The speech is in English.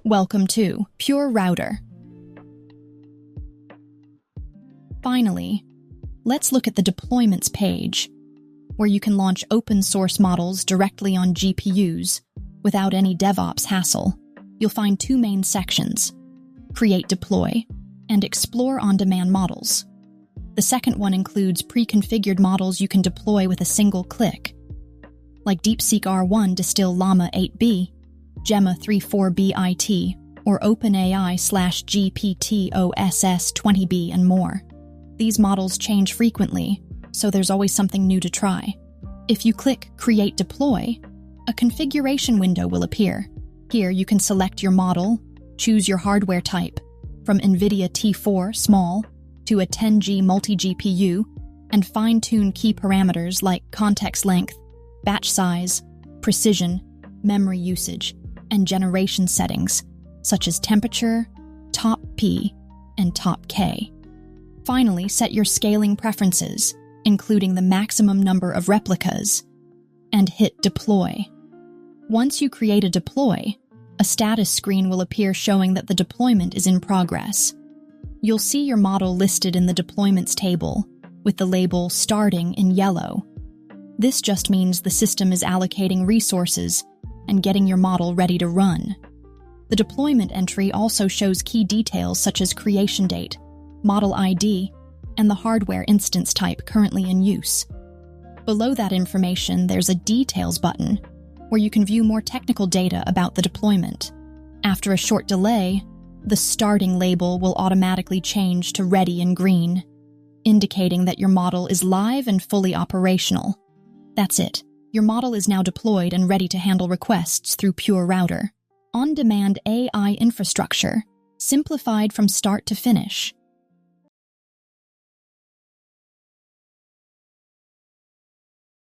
Welcome to PureRouter. Finally, let's look at the deployments page, where you can launch open source models directly on GPUs without any DevOps hassle. You'll find two main sections: Create Deploy and Explore on-demand models. The second one includes pre-configured models you can deploy with a single click, like DeepSeek R1 to Distill Llama 8B, Gemma 34BIT, or OpenAI/GPT OSS 20B, and more. These models change frequently, so there's always something new to try. If you click Create Deploy, a configuration window will appear. Here you can select your model, choose your hardware type, from NVIDIA T4 small to a 10G multi-GPU, and fine-tune key parameters like context length, batch size, precision, memory usage, and generation settings, such as temperature, top P, and top K. Finally, set your scaling preferences, including the maximum number of replicas, and hit Deploy. Once you create a deploy, a status screen will appear showing that the deployment is in progress. You'll see your model listed in the deployments table, with the label Starting in yellow. This just means the system is allocating resources and getting your model ready to run. The deployment entry also shows key details such as creation date, model ID, and the hardware instance type currently in use. Below that information, there's a Details button, where you can view more technical data about the deployment. After a short delay, the Starting label will automatically change to Ready in green, indicating that your model is live and fully operational. That's it. Your model is now deployed and ready to handle requests through PureRouter. On-demand AI infrastructure, simplified from start to finish.